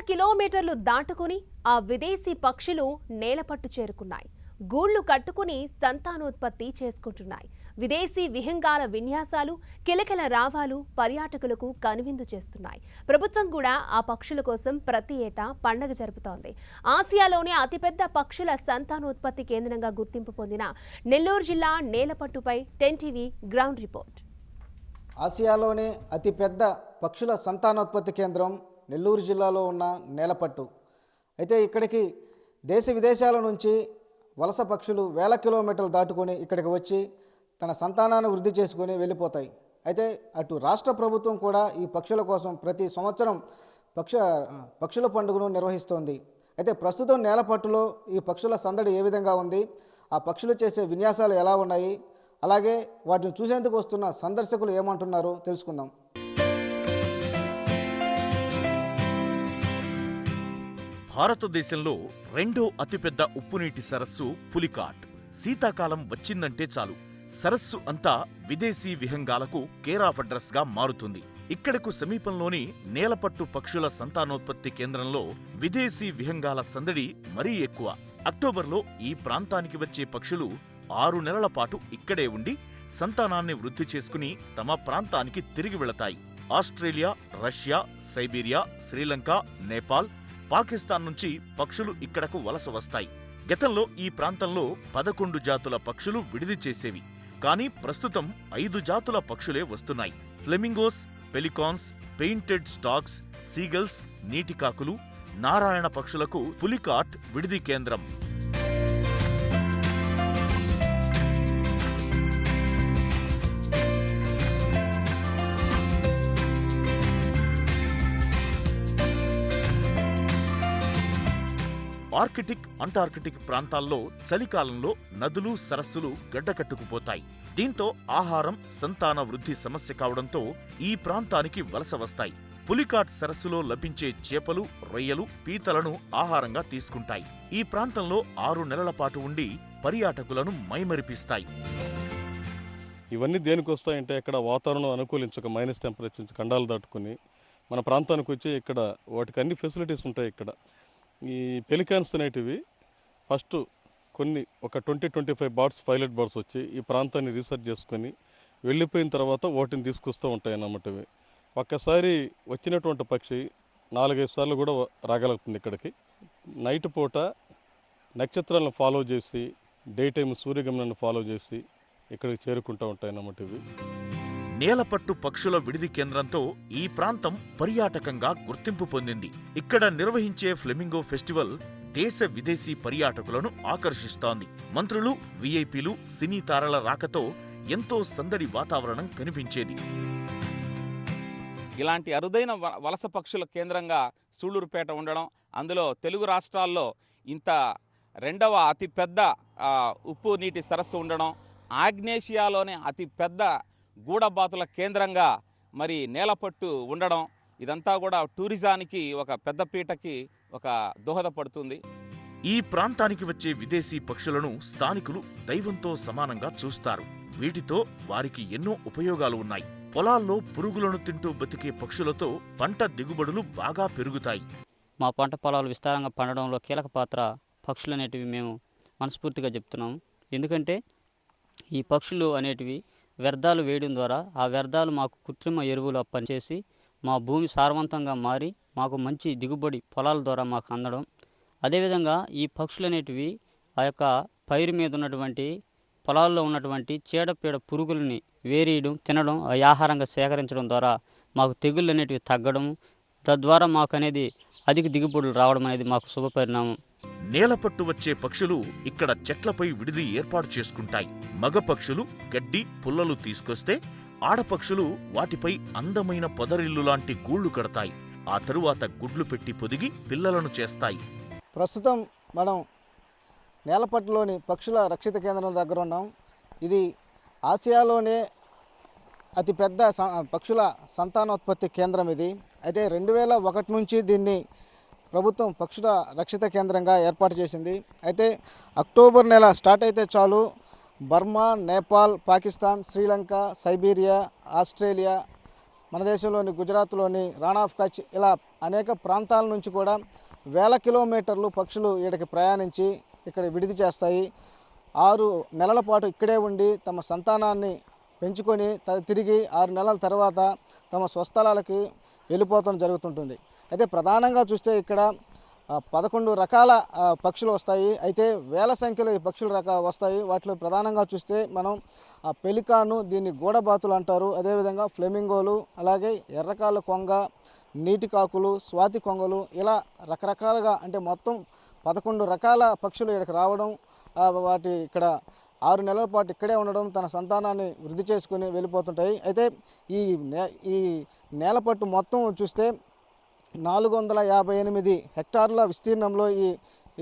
కిలోమీటర్లు దాటుకుని ఆ విదేశీ పక్షులు నేలపట్టు చేరుకున్నాయి. గూళ్లు కట్టుకుని సంతానోత్పత్తి చేసుకుంటున్నాయి. విదేశీ విహంగాల విన్యాసాలు, కిలకిల రావాలు పర్యాటకులకు కనువిందు చేస్తున్నాయి. ప్రభుత్వం కూడా ఆ పక్షుల కోసం ప్రతి ఏటా పండుగ జరుపుతోంది. ఆసియాలోనే అతిపెద్ద పక్షుల సంతానోత్పత్తి కేంద్రంగా గుర్తింపు పొందిన నెల్లూరు జిల్లా నేలపట్టుపై 10 టీవీ గ్రౌండ్ రిపోర్ట్. ఆసియాలోనే అతిపెద్ద పక్షుల సంతానోత్పత్తి కేంద్రం నెల్లూరు జిల్లాలో ఉన్న నేలపట్టు. అయితే ఇక్కడికి దేశ విదేశాల నుంచి వలస పక్షులు వేల కిలోమీటర్లు దాటుకొని ఇక్కడికి వచ్చి తన సంతానాన్ని వృద్ధి చేసుకొని వెళ్ళిపోతాయి. అయితే అటు రాష్ట్ర ప్రభుత్వం కూడా ఈ పక్షుల కోసం ప్రతి సంవత్సరం పక్షుల పండుగను నిర్వహిస్తోంది. అయితే ప్రస్తుతం నేలపట్టులో ఈ పక్షుల సందడి ఏ విధంగా ఉంది, ఆ పక్షులు చేసే విన్యాసాలు ఎలా ఉన్నాయి, అలాగే వాటిని చూసేందుకు వస్తున్న సందర్శకులు ఏమంటున్నారో తెలుసుకుందాం. భారతదేశంలో రెండో అతిపెద్ద ఉప్పునీటి సరస్సు పులికాట్. శీతాకాలం వచ్చిందంటే చాలు సరస్సు అంతా విదేశీ విహంగాలకు కేర్ ఆఫ్ అడ్రస్ గా మారుతుంది. ఇక్కడకు సమీపంలోని నేలపట్టు పక్షుల సంతానోత్పత్తి కేంద్రంలో విదేశీ విహంగాల సందడి మరీ ఎక్కువ. అక్టోబర్లో ఈ ప్రాంతానికి వచ్చే పక్షులు 6 నెలల పాటు ఇక్కడే ఉండి సంతానాన్ని వృద్ధి చేసుకుని తమ ప్రాంతానికి తిరిగి వెళతాయి. Australia, Russia, Siberia, Sri Lanka, Nepal, Pakistan నుంచి పక్షులు ఇక్కడకు వలస వస్తాయి. గతంలో ఈ ప్రాంతంలో 11 జాతుల పక్షులు విడిది చేసేవి. కానీ ప్రస్తుతం 5 జాతుల పక్షులే వస్తున్నాయి. Flamingos, pelicans, painted storks, seagulls, నీటికాకులు, నారాయణ పక్షులకు పులికాట్ విడిది కేంద్రం. ఆర్కిటిక్, అంటార్కిటిక్ ప్రాంతాల్లో చలికాలంలో నదులు, సరస్సులు గడ్డకట్టుకుపోతాయి. దీంతో ఆహారం, సంతాన వృద్ధి సమస్య కావడంతో ఈ ప్రాంతానికి వలస వస్తాయి. పులికాట్ సరస్సులో లభించే చేపలు, రొయ్యలు, పీతలను ఆహారంగా తీసుకుంటాయి. ఈ ప్రాంతంలో 6 నెలల పాటు ఉండి పర్యాటకులను మైమరిపిస్తాయి. ఇవన్నీ దేనికి వస్తాయంటే ఇక్కడ వాతావరణం అనుకూలించక మైనస్ టెంపరేచర్ నుంచి ఖండాలు దాటుకుని మన ప్రాంతానికి వచ్చి ఇక్కడ వాటికి అన్ని ఫెసిలిటీస్ ఉంటాయి. ఇక్కడ ఈ పెలికాన్స్ అనేటివి ఫస్ట్ కొన్ని ఒక 20-25 బర్డ్స్, పైలట్ బర్డ్స్ వచ్చి ఈ ప్రాంతాన్ని రీసెర్చ్ చేసుకొని వెళ్ళిపోయిన తర్వాత వాటిని తీసుకొస్తూ ఉంటాయి అన్నమాట. ఒక్కసారి వచ్చినటువంటి పక్షి 4-5 సార్లు కూడా రాగలుగుతుంది ఇక్కడికి. నైట్ పూట నక్షత్రాలను ఫాలో చేసి, డే టైం సూర్యగమనాన్ని ఫాలో చేసి ఇక్కడికి చేరుకుంటూ ఉంటాయి అన్నమాట. నేలపట్టు పక్షుల విడిది కేంద్రంతో ఈ ప్రాంతం పర్యాటకంగా గుర్తింపు పొందింది. ఇక్కడ నిర్వహించే ఫ్లెమింగో ఫెస్టివల్ దేశ విదేశీ పర్యాటకులను ఆకర్షిస్తోంది. మంత్రులు, విఐపీలు, సినీ తారల రాకతో ఎంతో సందడి వాతావరణం కనిపించేది. ఇలాంటి అరుదైన వలస పక్షుల కేంద్రంగా సూళ్లూరుపేట ఉండడం, అందులో తెలుగు రాష్ట్రాల్లో ఇంత రెండవ అతిపెద్ద ఉప్పు నీటి సరస్సు ఉండడం, ఆగ్నేషియాలోనే అతిపెద్ద గూడబాతుల కేంద్రంగా మరి నేలపట్టు ఉండడం, ఇదంతా కూడా టూరిజానికి ఒక పెద్ద పీటకి ఒక దోహదపడుతుంది. ఈ ప్రాంతానికి వచ్చే విదేశీ పక్షులను స్థానికులు దైవంతో సమానంగా చూస్తారు. వీటితో వారికి ఎన్నో ఉపయోగాలు ఉన్నాయి. పొలాల్లో పురుగులను తింటూ బతికే పక్షులతో పంట దిగుబడులు బాగా పెరుగుతాయి. మా పంట పొలాలు విస్తారంగా పండడంలో కీలక పాత్ర పక్షులు అనేటివి మేము మనస్ఫూర్తిగా చెప్తున్నాము. ఎందుకంటే ఈ పక్షులు అనేటివి వ్యర్థాలు వేయడం ద్వారా ఆ వ్యర్థాలు మాకు కృత్రిమ ఎరువులు పనిచేసి మా భూమి సారవంతంగా మారి మాకు మంచి దిగుబడి పొలాల ద్వారా మాకు అందడం. అదేవిధంగా ఈ పక్షులు అనేటివి ఆ యొక్క పైరు మీద ఉన్నటువంటి పొలాల్లో ఉన్నటువంటి చీడపీడ పురుగుల్ని వేరేయడం, తినడం, ఆహారంగా సేకరించడం ద్వారా మాకు తెగుళ్ళు అనేటివి తగ్గడం, తద్వారా మాకు అనేది అధిక దిగుబడులు రావడం అనేది మాకు శుభపరిణామం. నేలపట్టు వచ్చే పక్షులు ఇక్కడ చెట్లపై విడిది ఏర్పాటు చేసుకుంటాయి. మగ పక్షులు గడ్డి, పుల్లలు తీసుకొస్తే ఆడపక్షులు వాటిపై అందమైన పొదరిల్లు లాంటి గూళ్లు కడతాయి. ఆ తరువాత గుడ్లు పెట్టి పొదిగి పిల్లలను చేస్తాయి. ప్రస్తుతం మనం నేలపట్టులోని పక్షుల రక్షిత కేంద్రం దగ్గర ఉన్నాం. ఇది ఆసియాలోనే అతిపెద్ద పక్షుల సంతానోత్పత్తి కేంద్రం ఇది. అయితే 2001 నుంచి దీన్ని ప్రభుత్వం పక్షుల రక్షిత కేంద్రంగా ఏర్పాటు చేసింది. అయితే అక్టోబర్ నెల స్టార్ట్ అయితే చాలు Burma, Nepal, Pakistan, Sri Lanka, Siberia, Australia, మన దేశంలోని గుజరాత్లోని రాణ్ ఆఫ్ కచ్ ఇలా అనేక ప్రాంతాల నుంచి కూడా వేల కిలోమీటర్లు పక్షులు ఇక్కడికి ప్రయాణించి ఇక్కడ విడిది చేస్తాయి. 6 నెలల పాటు ఇక్కడే ఉండి తమ సంతానాన్ని పెంచుకొని తిరిగి 6 నెలల తర్వాత తమ స్వస్థలాలకి వెళ్ళిపోవడం జరుగుతుంటుంది. అయితే ప్రధానంగా చూస్తే ఇక్కడ 11 రకాల పక్షులు వస్తాయి. అయితే వేల సంఖ్యలో ఈ పక్షులు వస్తాయి. వాటిలో ప్రధానంగా చూస్తే మనం పెలికాను, దీన్ని గూడబాతులు అంటారు, అదేవిధంగా ఫ్లెమింగోలు, అలాగే ఎర్రకాళ్ళ కొంగ, నీటి కాకులు, స్వాతి కొంగలు, ఇలా రకరకాలుగా అంటే మొత్తం 11 రకాల పక్షులు ఇక్కడికి రావడం, వాటి ఇక్కడ 6 నెలల పాటు ఇక్కడే ఉండడం, తన సంతానాన్ని వృద్ధి చేసుకుని వెళ్ళిపోతుంటాయి. అయితే ఈ నేలపట్టు మొత్తం చూస్తే 458 హెక్టార్ల విస్తీర్ణంలో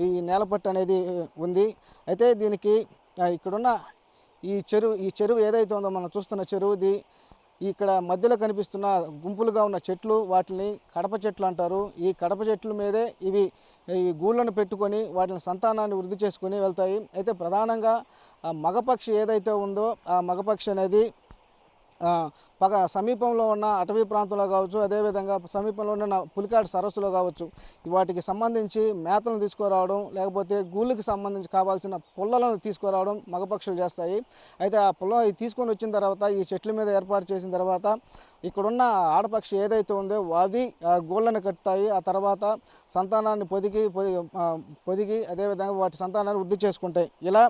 ఈ నేలపట్టు అనేది ఉంది. అయితే దీనికి ఇక్కడున్న ఈ చెరువు ఏదైతే ఉందో మనం చూస్తున్న చెరువుది ఇక్కడ మధ్యలో కనిపిస్తున్న గుంపులుగా ఉన్న చెట్లు, వాటిని కడప చెట్లు అంటారు. ఈ కడప చెట్ల మీదే ఈ గూళ్ళను పెట్టుకొని వాటిని సంతానాన్ని వృద్ధి చేసుకొని వెళ్తాయి. అయితే ప్రధానంగా మగపక్షి ఏదైతే ఉందో ఆ మగపక్షి అనేది సమీపంలో ఉన్న అటవీ ప్రాంతంలో కావచ్చు, అదేవిధంగా సమీపంలో ఉన్న పులికాట్ సరస్సులో కావచ్చు, వాటికి సంబంధించి మేతలను తీసుకురావడం, లేకపోతే గూళ్ళకి సంబంధించి కావాల్సిన పుల్లలను తీసుకురావడం మగపక్షులు చేస్తాయి. అయితే ఆ పుల్ల తీసుకొని వచ్చిన తర్వాత ఈ చెట్ల మీద ఏర్పాటు చేసిన తర్వాత ఇక్కడున్న ఆడపక్షి ఏదైతే ఉందో అవి గూళ్ళను కట్టుతాయి. ఆ తర్వాత సంతానాన్ని పొదిగి అదేవిధంగా వాటి సంతానాన్ని వృద్ధి చేసుకుంటాయి. ఇలా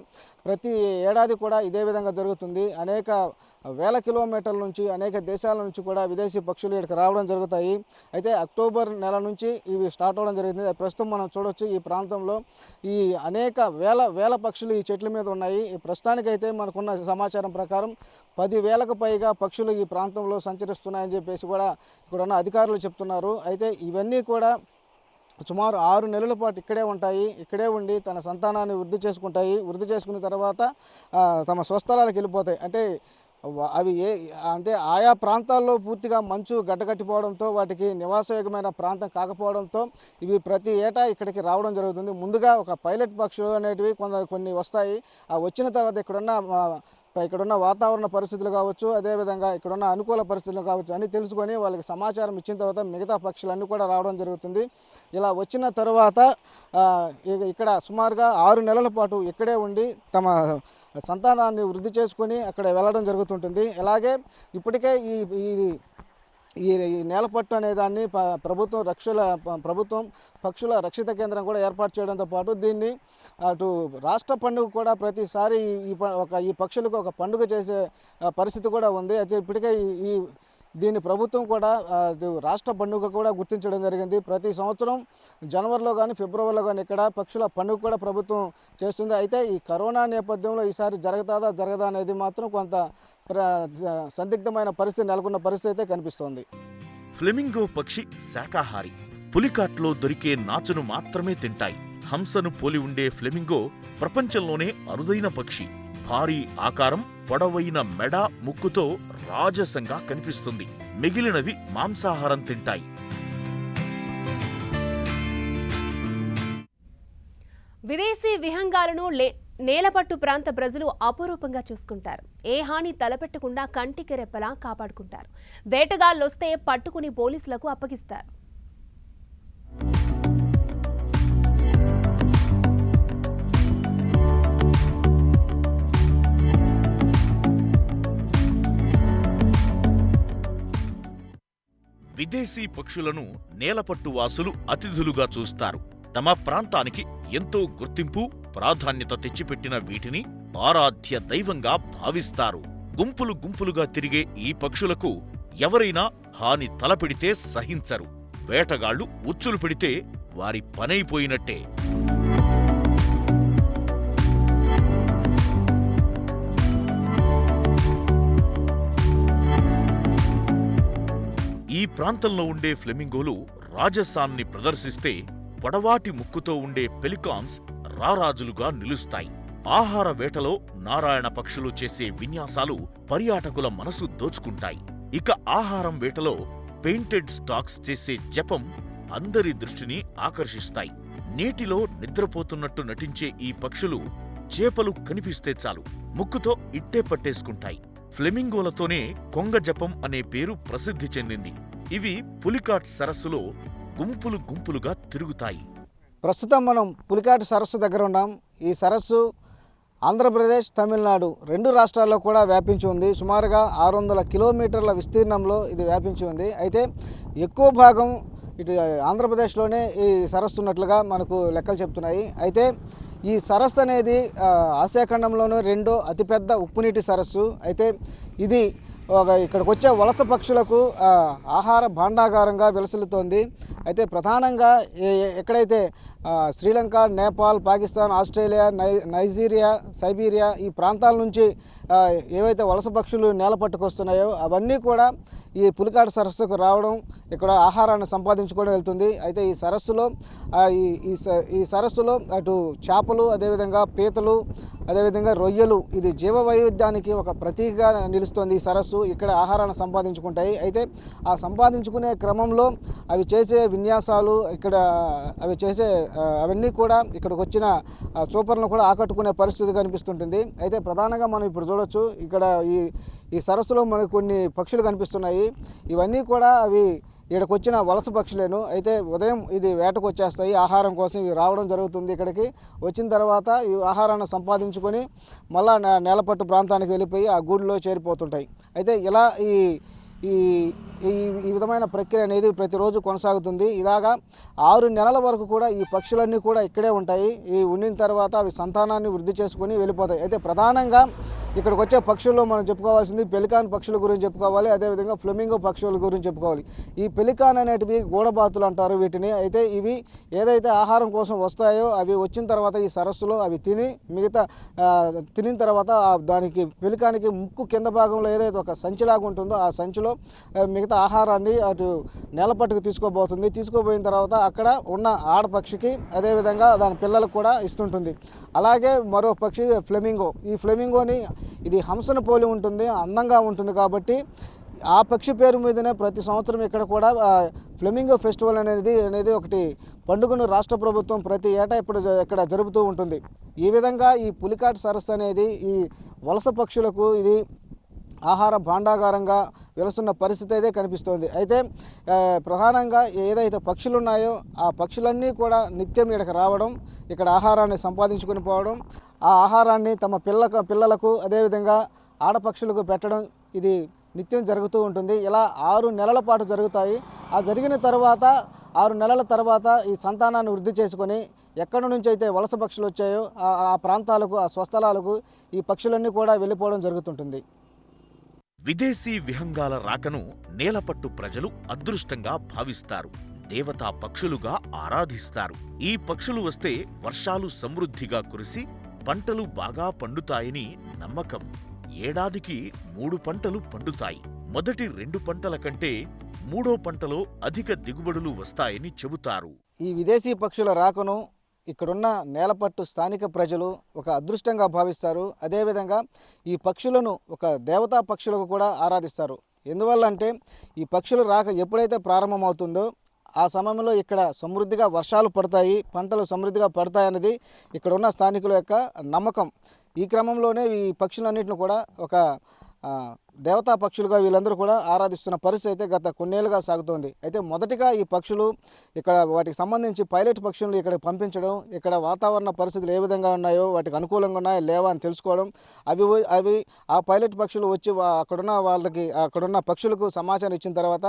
ప్రతి ఏడాది కూడా ఇదే విధంగా జరుగుతుంది. అనేక వేల కిలోమీటర్ల నుంచి, అనేక దేశాల నుంచి కూడా విదేశీ పక్షులు ఇక్కడికి రావడం జరుగుతాయి. అయితే అక్టోబర్ నెల నుంచి ఇవి స్టార్ట్ అవ్వడం జరిగింది. ప్రస్తుతం మనం చూడవచ్చు ఈ ప్రాంతంలో ఈ అనేక వేల పక్షులు ఈ చెట్ల మీద ఉన్నాయి. ప్రస్తుతానికైతే మనకున్న సమాచారం ప్రకారం 10,000కు పైగా పక్షులు ఈ ప్రాంతంలో సంచరిస్తున్నాయని చెప్పేసి కూడా ఇక్కడ ఉన్న అధికారులు చెప్తున్నారు. అయితే ఇవన్నీ కూడా సుమారు 6 నెలల పాటు ఇక్కడే ఉంటాయి. ఇక్కడే ఉండి తన సంతానాన్ని వృద్ధి చేసుకుంటాయి. వృద్ధి చేసుకున్న తర్వాత తమ స్వస్థలాలకు వెళ్ళిపోతాయి. అంటే అవి అంటే ఆయా ప్రాంతాల్లో పూర్తిగా మంచు గడ్డకట్టిపోవడంతో వాటికి నివాసయోగ్యమైన ప్రాంతం కాకపోవడంతో ఇవి ప్రతి ఏటా ఇక్కడికి రావడం జరుగుతుంది. ముందుగా ఒక పైలట్ పక్షులు అనేటివి కొన్ని వస్తాయి. వచ్చిన తర్వాత ఇక్కడున్న వాతావరణ పరిస్థితులు కావచ్చు, అదేవిధంగా ఇక్కడున్న అనుకూల పరిస్థితులు కావచ్చు అని తెలుసుకొని వాళ్ళకి సమాచారం ఇచ్చిన తర్వాత మిగతా పక్షులన్నీ కూడా రావడం జరుగుతుంది. ఇలా వచ్చిన తర్వాత ఇక్కడ సుమారుగా 6 నెలల పాటు ఇక్కడే ఉండి తమ సంతానాన్ని వృద్ధి చేసుకొని అక్కడ వెళ్ళడం జరుగుతుంటుంది. అలాగే ఇప్పటికే ఈ నేలపట్టు అనే దాన్ని ప్రభుత్వం పక్షుల రక్షిత కేంద్రం కూడా ఏర్పాటు చేయడంతో పాటు దీన్ని అటు రాష్ట్ర పండుగ కూడా ప్రతిసారి ఈ పక్షులకు ఒక పండుగ చేసే పరిస్థితి కూడా ఉంది. అయితే ఇప్పటికే దీన్ని ప్రభుత్వం కూడా రాష్ట్ర పండుగ కూడా గుర్తించడం జరిగింది. ప్రతి సంవత్సరం జనవరిలో కానీ ఫిబ్రవరిలో కానీ ఇక్కడ పక్షుల పండుగ కూడా ప్రభుత్వం చేస్తుంది. అయితే ఈ కరోనా నేపథ్యంలో ఈసారి జరగదా అనేది మాత్రం కొంత సందిగ్ధమైన పరిస్థితి నెలకొన్న పరిస్థితి అయితే కనిపిస్తోంది. ఫ్లెమింగో పక్షి శాకాహారి. పులికాట్లో దొరికే నాచును మాత్రమే తింటాయి. హంసను పోలి ఉండే ఫ్లెమింగో ప్రపంచంలోనే అరుదైన పక్షి. భారీ ఆకారం, పొడవైన మెడ, ముక్కుతో రాజసంగా కనిపిస్తుంది. మిగిలినవి మాంసాహారం తింటాయి. విదేశీ విహంగాలను నేలపట్టు ప్రాంత ప్రజలు అపురూపంగా చూసుకుంటారు. ఏ హాని తలపెట్టకుండా కంటికి రెప్పలా కాపాడుకుంటారు. వేటగాళ్ళొస్తే పట్టుకుని పోలీసులకు అప్పగిస్తారు. విదేశీ పక్షులను నేలపట్టు వాసులు అతిథులుగా చూస్తారు. తమ ప్రాంతానికి ఎంతో గుర్తింపు, ప్రాధాన్యత తెచ్చిపెట్టిన వీటిని ఆరాధ్య దైవంగా భావిస్తారు. గుంపులుగా తిరిగే ఈ పక్షులకు ఎవరైనా హాని తలపెడితే సహించరు. వేటగాళ్లు ఉచ్చులు పెడితే వారి పనైపోయినట్టే. ఈ ప్రాంతంలో ఉండే ఫ్లెమింగోలు రాజసాన్ని ప్రదర్శిస్తే పొడవాటి ముక్కుతో ఉండే పెలికాన్స్ రారాజులుగా నిలుస్తాయి. ఆహార వేటలో నారాయణ పక్షులు చేసే విన్యాసాలు పర్యాటకుల మనసు దోచుకుంటాయి. ఇక ఆహారం వేటలో పెయింటెడ్ స్టాక్స్ చేసే జపం అందరి దృష్టిని ఆకర్షిస్తాయి. నీటిలో నిద్రపోతున్నట్టు నటించే ఈ పక్షులు చేపలు కనిపిస్తే చాలు ముక్కుతో ఇట్టే పట్టేసుకుంటాయి. ఫ్లెమింగోలతోనే కొంగ జపం అనే పేరు ప్రసిద్ధి చెందింది. ఇవి పులికాట్ సరస్సులో గుంపులు గుంపులుగా తిరుగుతాయి. ప్రస్తుతం మనం పులికాట్ సరస్సు దగ్గర ఉన్నాం. ఈ సరస్సు ఆంధ్రప్రదేశ్, తమిళనాడు 2 రాష్ట్రాల్లో కూడా వ్యాపించి ఉంది. సుమారుగా 600 కిలోమీటర్ల విస్తీర్ణంలో ఇది వ్యాపించి ఉంది. అయితే ఎక్కువ భాగం ఇటు ఆంధ్రప్రదేశ్లోనే ఈ సరస్సు ఉన్నట్లుగా మనకు లెక్కలు చెప్తున్నాయి. అయితే ఈ సరస్సు అనేది ఆసియాఖండంలోనే 2వ అతిపెద్ద ఉప్పునీటి సరస్సు. అయితే ఇది ఇక్కడికి వచ్చే వలస పక్షులకు ఆహార భాండాగారంగా విలసిల్లుతోంది. అయితే ప్రధానంగా ఎక్కడైతే Sri Lanka, Nepal, Pakistan, Australia, Nigeria, Siberia ఈ ప్రాంతాల నుంచి ఏవైతే వలస పక్షులు నేల పట్టుకొస్తున్నాయో అవన్నీ కూడా ఈ పులికాట్ సరస్సుకు రావడం, ఇక్కడ ఆహారాన్ని సంపాదించుకొని వెళ్తుంది. అయితే ఈ సరస్సులో ఈ సరస్సులో అటు చేపలు, అదేవిధంగా పీతలు, అదేవిధంగా రొయ్యలు, ఇది జీవ వైవిధ్యానికి ఒక ప్రతీకగా నిలుస్తోంది ఈ సరస్సు. ఇక్కడ ఆహారాన్ని సంపాదించుకుంటాయి. అయితే ఆ సంపాదించుకునే క్రమంలో అవి చేసే విన్యాసాలు, ఇక్కడ అవి చేసే అవన్నీ కూడా ఇక్కడికి వచ్చిన చూపర్లను కూడా ఆకట్టుకునే పరిస్థితి కనిపిస్తుంటుంది. అయితే ప్రధానంగా మనం ఇప్పుడు చూడొచ్చు, ఇక్కడ ఈ సరస్సులో మనకు కొన్ని పక్షులు కనిపిస్తున్నాయి. ఇవన్నీ కూడా అవి ఇక్కడికి వచ్చిన వలస పక్షులేను. అయితే ఉదయం ఇది వేటకు వచ్చేస్తాయి, ఆహారం కోసం ఇవి రావడం జరుగుతుంది. ఇక్కడికి వచ్చిన తర్వాత ఈ ఆహారాన్ని సంపాదించుకొని మళ్ళా నేలపట్టు ప్రాంతానికి వెళ్ళిపోయి ఆ గూడులో చేరిపోతుంటాయి. అయితే ఇలా ఈ విధమైన ప్రక్రియ అనేది ప్రతిరోజు కొనసాగుతుంది. ఇలాగా 6 నెలల వరకు కూడా ఈ పక్షులన్నీ కూడా ఇక్కడే ఉంటాయి. ఈ ఉండిన తర్వాత అవి సంతానాన్ని వృద్ధి చేసుకొని వెళ్ళిపోతాయి. అయితే ప్రధానంగా ఇక్కడికి వచ్చే పక్షుల్లో మనం చెప్పుకోవాల్సింది పెలికాన్ పక్షుల గురించి చెప్పుకోవాలి, అదేవిధంగా ఫ్లెమింగో పక్షుల గురించి చెప్పుకోవాలి. ఈ పెలికాన్ అనేటివి గూడబాతులు అంటారు వీటిని. అయితే ఇవి ఏదైతే ఆహారం కోసం వస్తాయో అవి వచ్చిన తర్వాత ఈ సరస్సులో అవి తినిన తర్వాత దానికి పెలికానికి ముక్కు కింద భాగంలో ఏదైతే ఒక సంచిలాగా ఉంటుందో ఆ సంచిలో మిగతా ఆహారాన్ని అటు నేలపట్టుకు తీసుకోబోయిన తర్వాత అక్కడ ఉన్న ఆడపక్షికి అదేవిధంగా దాని పిల్లలకు కూడా ఇస్తుంటుంది. అలాగే మరో పక్షి ఫ్లెమింగో. ఈ ఫ్లెమింగోని ఇది హంసను పోలి ఉంటుంది, అందంగా ఉంటుంది. కాబట్టి ఆ పక్షి పేరు మీదనే ప్రతి సంవత్సరం ఇక్కడ కూడా ఫ్లెమింగో ఫెస్టివల్ అనేది ఒకటి పండుగను రాష్ట్ర ప్రభుత్వం ప్రతి ఏటా ఇక్కడ జరుపుతూ ఉంటుంది. ఈ విధంగా ఈ పులికాట్ సరస్సు అనేది ఈ వలస పక్షులకు ఇది ఆహార భాండాగారంగా వెలుస్తున్న పరిస్థితి అయితే కనిపిస్తోంది. అయితే ప్రధానంగా ఏదైతే పక్షులు ఉన్నాయో ఆ పక్షులన్నీ కూడా నిత్యం ఇక్కడికి రావడం, ఇక్కడ ఆహారాన్ని సంపాదించుకొని పోవడం, ఆ ఆహారాన్ని తమ పిల్లలకు అదేవిధంగా ఆడపక్షులకు పెట్టడం ఇది నిత్యం జరుగుతూ ఉంటుంది. ఇలా 6 నెలల పాటు జరుగుతాయి. ఆ జరిగిన తర్వాత 6 నెలల తర్వాత ఈ సంతానాన్ని వృద్ధి చేసుకొని ఎక్కడి నుంచి అయితే వలస పక్షులు వచ్చాయో ఆ ప్రాంతాలకు, ఆ స్వస్థలాలకు ఈ పక్షులన్నీ కూడా వెళ్ళిపోవడం జరుగుతుంటుంది. విదేశీ విహంగాల రాకను నేలపట్టు ప్రజలు అదృష్టంగా భావిస్తారు. దేవతా పక్షులుగా ఆరాధిస్తారు. ఈ పక్షులు వస్తే వర్షాలు సమృద్ధిగా కురిసి పంటలు బాగా పండుతాయని నమ్మకం. ఏడాదికి 3 పంటలు పండుతాయి. మొదటి 2 పంటల కంటే 3వ పంటలో అధిక దిగుబడులు వస్తాయని చెబుతారు. ఈ విదేశీ పక్షుల రాకను ఇక్కడున్న నేలపట్టు స్థానిక ప్రజలు ఒక అదృష్టంగా భావిస్తారు. అదేవిధంగా ఈ పక్షులను ఒక దేవతా పక్షులకు కూడా ఆరాధిస్తారు. ఎందువల్ల అంటే ఈ పక్షుల రాక ఎప్పుడైతే ప్రారంభమవుతుందో ఆ సమయంలో ఇక్కడ సమృద్ధిగా వర్షాలు పడతాయి, పంటలు సమృద్ధిగా పడతాయన్నది ఇక్కడ ఉన్న స్థానికుల యొక్క నమ్మకం. ఈ క్రమంలోనే ఈ పక్షులన్నింటిని కూడా ఒక దేవతా పక్షులుగా వీళ్ళందరూ కూడా ఆరాధిస్తున్న పరిస్థితి అయితే గత కొన్నేళ్లుగా సాగుతోంది. అయితే మొదటిగా ఈ పక్షులు ఇక్కడ వాటికి సంబంధించి పైలట్ పక్షులను ఇక్కడ పంపించడం, ఇక్కడ వాతావరణ పరిస్థితులు ఏ విధంగా ఉన్నాయో, వాటికి అనుకూలంగా ఉన్నాయో లేవా అని తెలుసుకోవడం, అవి ఆ పైలట్ పక్షులు వచ్చి అక్కడున్న పక్షులకు సమాచారం ఇచ్చిన తర్వాత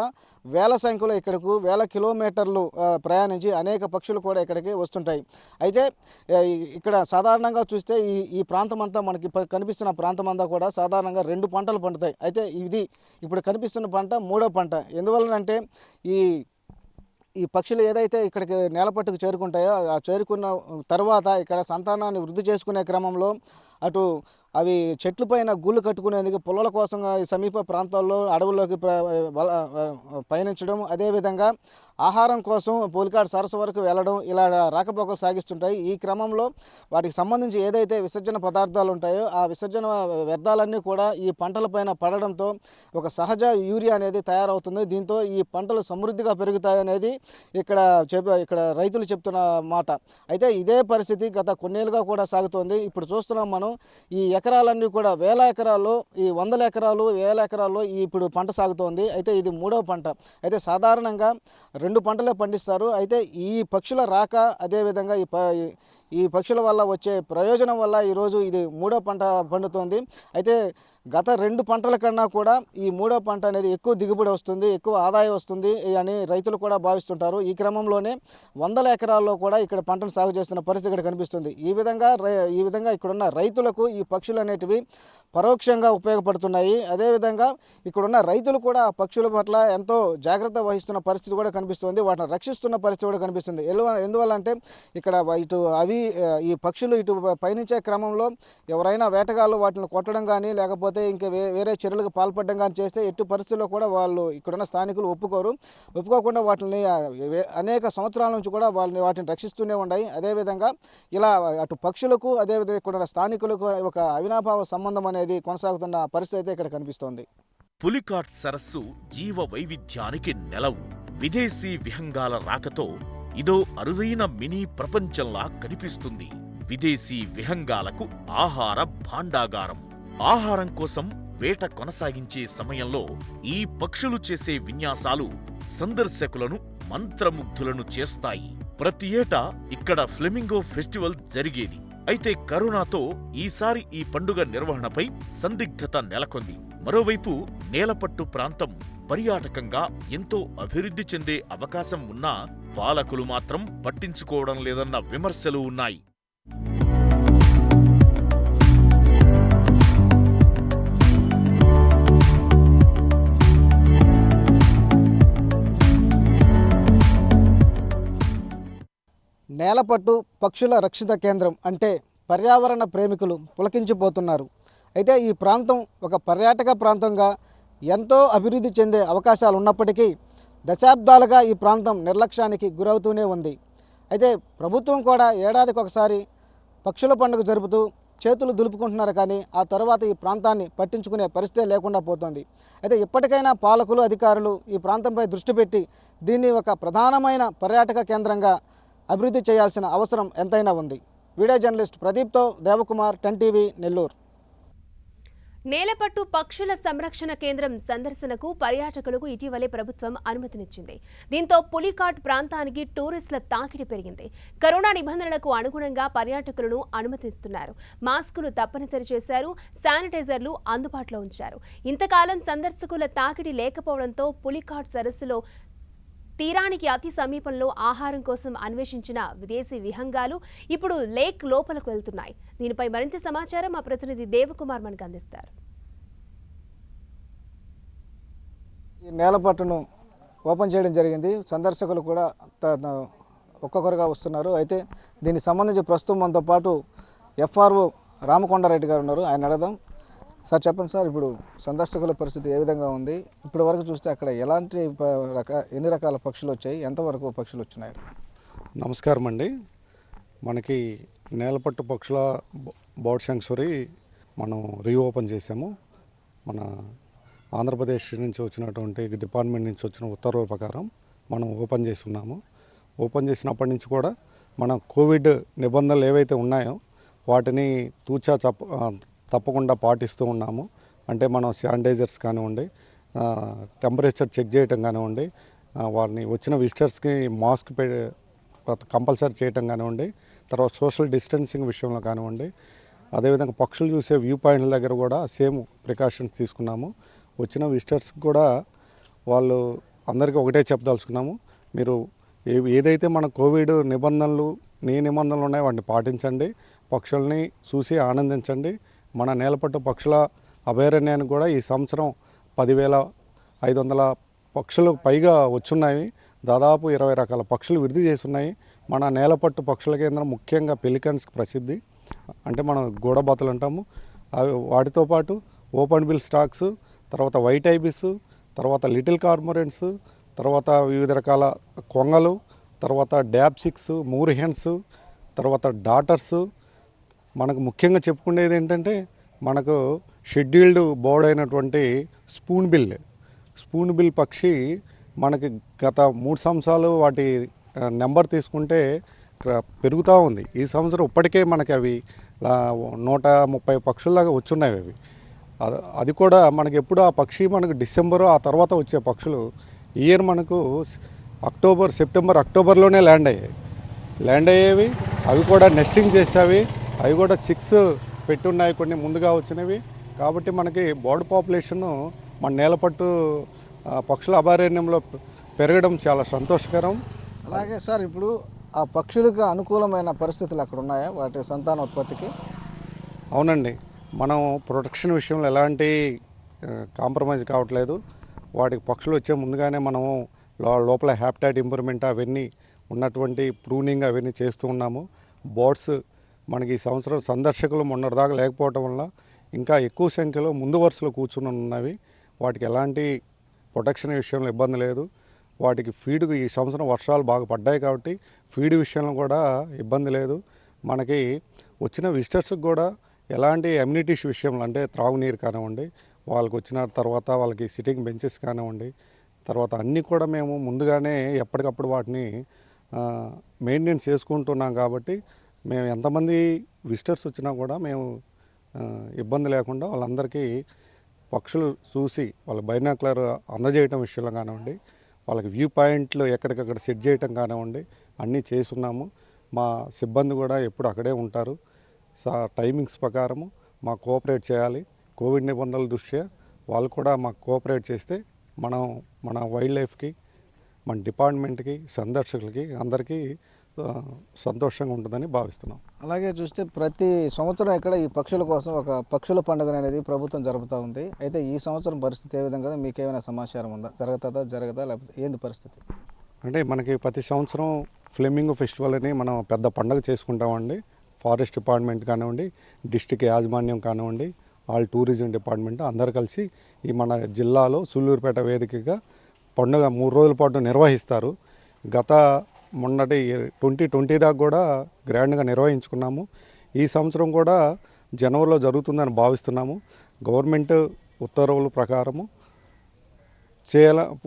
వేల సంఖ్యలో ఇక్కడకు 1000 కిలోమీటర్లు ప్రయాణించి అనేక పక్షులు కూడా ఇక్కడికి వస్తుంటాయి. అయితే ఇక్కడ సాధారణంగా చూస్తే ఈ ప్రాంతం అంతా మనకి కనిపిస్తున్న ప్రాంతం అంతా కూడా సాధారణంగా 2 పంటలు పండుతాయి. అయితే ఇది ఇప్పుడు కనిపిస్తున్న పంట 3వ పంట. ఎందువలనంటే ఈ పక్షులు ఏదైతే ఇక్కడికి నేలపట్టుకు చేరుకుంటాయో ఆ చేరుకున్న తర్వాత ఇక్కడ సంతానాన్ని వృద్ధి చేసుకునే క్రమంలో అటు అవి చెట్ల పైన గూళ్ళు కట్టుకునేందుకు పొలాల కోసం సమీప ప్రాంతాల్లో అడవుల్లోకి పయనించడం, అదేవిధంగా ఆహారం కోసం పులికాట్ సరస్సు వరకు వెళ్ళడం, ఇలా రాకపోకలు సాగిస్తుంటాయి. ఈ క్రమంలో వాటికి సంబంధించి ఏదైతే విసర్జన పదార్థాలు ఉంటాయో ఆ విసర్జన వ్యర్థాలన్నీ కూడా ఈ పంటలపైన పడడంతో ఒక సహజ యూరియా అనేది తయారవుతుంది. దీంతో ఈ పంటలు సమృద్ధిగా పెరుగుతాయనేది ఇక్కడ రైతులు చెప్తున్న మాట. అయితే ఇదే పరిస్థితి గత కొన్నేళ్ళుగా కూడా సాగుతోంది. ఇప్పుడు చూస్తున్నాం మనం ఈ ఎకరాలన్నీ కూడా వేల ఎకరాల్లో ఈ వందల ఎకరాలు వేల ఎకరాల్లో ఇప్పుడు పంట సాగుతోంది. అయితే ఇది 3వ పంట. అయితే సాధారణంగా 2 పంటలే పండిస్తారు. అయితే ఈ పక్షుల రాక అదేవిధంగా ఈ పక్షుల వల్ల వచ్చే ప్రయోజనం వల్ల ఈరోజు ఇది 3వ పంట పండుతోంది. అయితే గత 2 పంటల కన్నా కూడా ఈ 3వ పంట అనేది ఎక్కువ దిగుబడి వస్తుంది, ఎక్కువ ఆదాయం వస్తుంది అని రైతులు కూడా భావిస్తుంటారు. ఈ క్రమంలోనే వందల ఎకరాల్లో కూడా ఇక్కడ పంటను సాగు చేస్తున్న పరిస్థితి ఇక్కడ కనిపిస్తుంది. ఈ విధంగా ఇక్కడున్న రైతులకు ఈ పక్షులు అనేటివి పరోక్షంగా ఉపయోగపడుతున్నాయి. అదేవిధంగా ఇక్కడున్న రైతులు కూడా పక్షుల పట్ల ఎంతో జాగ్రత్త వహిస్తున్న పరిస్థితి కూడా కనిపిస్తుంది, వాటిని రక్షిస్తున్న పరిస్థితి కూడా కనిపిస్తుంది. ఎందువల్ల అంటే ఇక్కడ ఈ పక్షులు ఇటు పయనించే క్రమంలో ఎవరైనా వేటగాళ్ళు వాటిని కొట్టడం కానీ లేకపోతే ఇంకా వేరే చర్యలకు పాల్పడడం కానీ చేస్తే ఎట్టి పరిస్థితుల్లో కూడా వాళ్ళు ఇక్కడున్న స్థానికులు ఒప్పుకోకుండా వాటిని అనేక సంవత్సరాల నుంచి కూడా వాటిని రక్షిస్తూనే ఉన్నాయి. అదేవిధంగా ఇలా అటు పక్షులకు అదేవిధంగా ఇక్కడ స్థానికులకు ఒక అవినాభావ సంబంధం అనేది కొనసాగుతున్న పరిస్థితి అయితే ఇక్కడ కనిపిస్తోంది. పులికాట్ సరస్సు జీవ వైవిధ్యానికి నెలవు. విదేశీ విహంగాల రాకతో ఇదో అరుదైన మినీ ప్రపంచంలా కనిపిస్తుంది. విదేశీ విహంగాలకు ఆహార భాండాగారం. ఆహారం కోసం వేట కొనసాగించే సమయంలో ఈ పక్షులు చేసే విన్యాసాలు సందర్శకులను మంత్రముగ్ధులను చేస్తాయి. ప్రతి ఏటా ఇక్కడ ఫ్లెమింగో ఫెస్టివల్ జరిగేది. అయితే కరోనాతో ఈసారి ఈ పండుగ నిర్వహణపై సందిగ్ధత నెలకొంది. మరోవైపు నేలపట్టు ప్రాంతం పర్యాటకంగా ఎంతో అభివృద్ధి చెందే అవకాశం ఉన్నా పాలకులు మాత్రం పట్టించుకోవడం లేదన్న విమర్శలు ఉన్నాయి. నేలపట్టు పక్షుల రక్షిత కేంద్రం అంటే పర్యావరణ ప్రేమికులు పులకించిపోతున్నారు. అయితే ఈ ప్రాంతం ఒక పర్యాటక ప్రాంతంగా ఎంతో అభివృద్ధి చెందే అవకాశాలు ఉన్నప్పటికీ దశాబ్దాలుగా ఈ ప్రాంతం నిర్లక్ష్యానికి గురవుతూనే ఉంది. అయితే ప్రభుత్వం కూడా ఏడాదికి ఒకసారి పక్షుల పండుగ జరుపుతూ చేతులు దులుపుకుంటున్నారు, కానీ ఆ తర్వాత ఈ ప్రాంతాన్ని పట్టించుకునే పరిస్థితే లేకుండా పోతుంది. అయితే ఇప్పటికైనా పాలకులు అధికారులు ఈ ప్రాంతంపై దృష్టి పెట్టి దీన్ని ఒక ప్రధానమైన పర్యాటక కేంద్రంగా అభివృద్ధి చేయాల్సిన అవసరం ఎంతైనా ఉంది. వీడియో జర్నలిస్ట్ ప్రదీప్తో దేవకుమార్, 10 టీవీ, నెల్లూరు. నేలపట్టు పక్షుల సంరక్షణ కేంద్రం సందర్శనకు పర్యాటకులకు ఇటీవలే ప్రభుత్వం అనుమతినిచ్చింది. దీంతో పులికాట్ ప్రాంతానికి టూరిస్టుల తాకిడి పెరిగింది. కరోనా నిబంధనలకు అనుగుణంగా పర్యాటకులను అనుమతిస్తున్నారు. మాస్కులు తప్పనిసరి చేశారు, శానిటైజర్లు అందుబాటులో ఉంచారు. ఇంతకాలం సందర్శకుల తాకిడి లేకపోవడంతో పులికాట్ సరస్సులో తీరానికి అతి సమీపంలో ఆహారం కోసం అన్వేషించిన విదేశీ విహంగాలు ఇప్పుడు లేక్ లోపలకు వెళ్తున్నాయి. దీనిపై మరింత సమాచారం మా ప్రతినిధి దేవకుమార్ మనకు అందిస్తారు. ఈ నేలపట్టును ఓపెన్ చేయడం జరిగింది. సందర్శకులు కూడా ఒక్కొక్కరుగా వస్తున్నారు. అయితే దీనికి సంబంధించి ప్రస్తుతం మనతో పాటు FRO రామకొండారెడ్డి గారు ఉన్నారు. ఆయన అడగదాం. సార్ చెప్పండి సార్, ఇప్పుడు సందర్శకుల పరిస్థితి ఏ విధంగా ఉంది? ఇప్పటి వరకు చూస్తే అక్కడ ఎన్ని రకాల పక్షులు వచ్చాయి, ఎంతవరకు పక్షులు వచ్చినాయి? నమస్కారం అండి. మనకి నేలపట్టు పక్షుల బర్డ్ శాంక్చురీ మనం రీఓపెన్ చేసాము. మన ఆంధ్రప్రదేశ్ నుంచి వచ్చినటువంటి డిపార్ట్మెంట్ నుంచి వచ్చిన ఉత్తర్వుల ప్రకారం మనం ఓపెన్ చేసి ఉన్నాము. ఓపెన్ చేసినప్పటి నుంచి కూడా మన కోవిడ్ నిబంధనలు ఏవైతే ఉన్నాయో వాటిని తప్పకుండా పాటిస్తూ ఉన్నాము. అంటే మనం శానిటైజర్స్ కానివ్వండి, టెంపరేచర్ చెక్ చేయటం కానివ్వండి, వారిని వచ్చిన విజిటర్స్కి మాస్క్ కంపల్సరీ చేయటం కానివ్వండి, తర్వాత సోషల్ డిస్టెన్సింగ్ విషయంలో కానివ్వండి, అదేవిధంగా పక్షులు చూసే వ్యూ పాయింట్ల దగ్గర కూడా సేమ్ ప్రికాషన్స్ తీసుకున్నాము. వచ్చిన విజిటర్స్కి కూడా వాళ్ళు అందరికీ ఒకటే చెప్పదలుచుకున్నాము, మీరు ఏదైతే మన కోవిడ్ నిబంధనలు ఉన్నాయో వాటిని పాటించండి, పక్షుల్ని చూసి ఆనందించండి. మన నేలపట్టు పక్షుల అభయారణ్యానికి కూడా ఈ సంవత్సరం 10,500 పక్షులు పైగా వచ్చున్నాయి. దాదాపు 20 రకాల పక్షులు విడుదల చేస్తున్నాయి. మన నేలపట్టు పక్షుల కేంద్రం ముఖ్యంగా పెలికన్స్కి ప్రసిద్ధి. అంటే మనం గూడబాతులు అంటాము. వాటితో పాటు ఓపెన్ బిల్ స్టాక్స్, తర్వాత వైట్ ఐబిస్, తర్వాత లిటిల్ కార్మొరెంట్స్, తర్వాత వివిధ రకాల కొంగలు, తర్వాత డ్యాబ్సిక్స్, మూర్హెన్స్, తర్వాత డాటర్స్. మనకు ముఖ్యంగా చెప్పుకునేది ఏంటంటే మనకు షెడ్యూల్డ్ బర్డ్ అయినటువంటి స్పూన్ బిల్ పక్షి మనకి గత 3 సంవత్సరాలు వాటి నెంబర్ తీసుకుంటే పెరుగుతూ ఉంది. ఈ సంవత్సరం ఇప్పటికే మనకి అవి 130 పక్షుల దాకా వచ్చున్నాయి అవి. అది కూడా మనకి ఎప్పుడు ఆ పక్షి మనకు డిసెంబరు ఆ తర్వాత వచ్చే పక్షులు ఈ ఇయర్ మనకు అక్టోబర్లోనే ల్యాండ్ అయ్యేవి. అవి కూడా నెస్టింగ్ చేసేవి, అవి కూడా చిక్స్ పెట్టున్నాయి, కొన్ని ముందుగా వచ్చినవి. కాబట్టి మనకి బర్డ్ పాపులేషన్ మన నేలపట్టు పక్షుల అభయారణ్యంలో పెరగడం చాలా సంతోషకరం. అలాగే సార్, ఇప్పుడు ఆ పక్షులకు అనుకూలమైన పరిస్థితులు అక్కడ ఉన్నాయా వాటి సంతానోత్పత్తికి? అవునండి, మనం ప్రొటెక్షన్ విషయంలో ఎలాంటి కాంప్రమైజ్ కావట్లేదు. వాటికి పక్షులు వచ్చే ముందుగానే మనము లోపల హ్యాబిటాట్ ఇంప్రూవ్మెంట్ అవన్నీ ఉన్నటువంటి ప్రూనింగ్ అవన్నీ చేస్తూ ఉన్నాము. బర్డ్స్ మనకి ఈ సంవత్సరం సందర్శకులు మొన్నటిదాకా లేకపోవడం వల్ల ఇంకా ఎక్కువ సంఖ్యలో ముందు వరుసలో కూర్చుని ఉన్నవి. వాటికి ఎలాంటి ప్రొటెక్షన్ విషయంలో ఇబ్బంది లేదు. వాటికి ఫీడ్ ఈ సంవత్సరం వర్షాలు బాగా పడ్డాయి కాబట్టి ఫీడ్ విషయంలో కూడా ఇబ్బంది లేదు. మనకి వచ్చిన విజిటర్స్కి కూడా ఎలాంటి అమ్యూనిటీస్ విషయంలో అంటే త్రాగునీరు కానివ్వండి, వాళ్ళకి వచ్చిన తర్వాత వాళ్ళకి సిట్టింగ్ బెంచెస్ కానివ్వండి, తర్వాత అన్నీ కూడా మేము ముందుగానే ఎప్పటికప్పుడు వాటిని మెయింటెనెన్స్ చేసుకుంటున్నాం. కాబట్టి మేము ఎంతమంది విజిటర్స్ వచ్చినా కూడా మేము ఇబ్బంది లేకుండా వాళ్ళందరికీ పక్షులు చూసి వాళ్ళ బైనాక్యులర్ అందజేయటం విషయంలో కానివ్వండి, వాళ్ళకి వ్యూ పాయింట్లు ఎక్కడికక్కడ సెట్ చేయటం కానివ్వండి అన్నీ చేస్తున్నాము. మా సిబ్బంది కూడా ఎప్పుడు అక్కడే ఉంటారు. టైమింగ్స్ ప్రకారము మాకు కోఆపరేట్ చేయాలి. కోవిడ్ నిబంధనల దృష్ట్యా వాళ్ళు కూడా మాకు కోఆపరేట్ చేస్తే మన వైల్డ్ లైఫ్కి, మన డిపార్ట్మెంట్కి, సందర్శకులకి అందరికీ సంతోషంగా ఉంటుందని భావిస్తున్నాం. అలాగే చూస్తే ప్రతి సంవత్సరం ఇక్కడ ఈ పక్షుల కోసం ఒక పక్షుల పండుగ అనేది ప్రభుత్వం జరుపుతూ ఉంది. అయితే ఈ సంవత్సరం పరిస్థితి ఏ విధంగా, మీకు ఏమైనా సమాచారం ఉందా? జరగదా లేకపోతే ఏంది పరిస్థితి? అంటే మనకి ప్రతి సంవత్సరం ఫ్లెమింగో ఫెస్టివల్ అని మనం పెద్ద పండుగ చేసుకుంటామండి. ఫారెస్ట్ డిపార్ట్మెంట్ కానివ్వండి, డిస్ట్రిక్ట్ యాజమాన్యం కానివ్వండి, ఆల్ టూరిజం డిపార్ట్మెంట్ అందరు కలిసి ఈ మన జిల్లాలో సూళ్ళూరుపేట వేదికగా పండుగ 3 రోజుల పాటు నిర్వహిస్తారు. మొన్నటి 2020 దాకా కూడా గ్రాండ్గా నిర్వహించుకున్నాము. ఈ సంవత్సరం కూడా జనవరిలో జరుగుతుందని భావిస్తున్నాము. గవర్నమెంట్ ఉత్తర్వుల ప్రకారము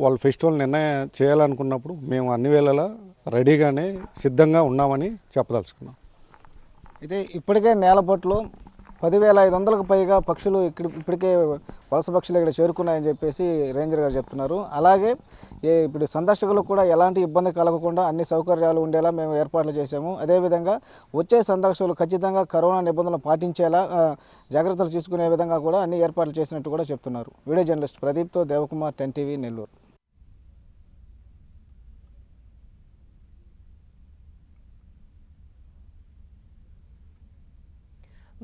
వాళ్ళ ఫెస్టివల్ నిర్ణయం చేయాలనుకున్నప్పుడు మేము అన్ని వేళలా రెడీగానే సిద్ధంగా ఉన్నామని చెప్పదలుచుకున్నాం. అయితే ఇప్పటికే నేలపట్టులో 10,500కు పైగా పక్షులు ఇప్పటికే వలస పక్షులు ఇక్కడ చేరుకున్నాయని చెప్పేసి రేంజర్ గారు చెప్తున్నారు. అలాగే ఇప్పుడు సందర్శకులకు కూడా ఎలాంటి ఇబ్బంది కలగకుండా అన్ని సౌకర్యాలు ఉండేలా మేము ఏర్పాట్లు చేశాము. అదేవిధంగా వచ్చే సందర్శకులు ఖచ్చితంగా కరోనా నిబంధనలు పాటించేలా జాగ్రత్తలు తీసుకునే విధంగా కూడా అన్ని ఏర్పాట్లు చేసినట్టు కూడా చెప్తున్నారు. వీడియో జర్నలిస్ట్ ప్రదీప్తో దేవకుమార్, 10 TV, నెల్లూరు.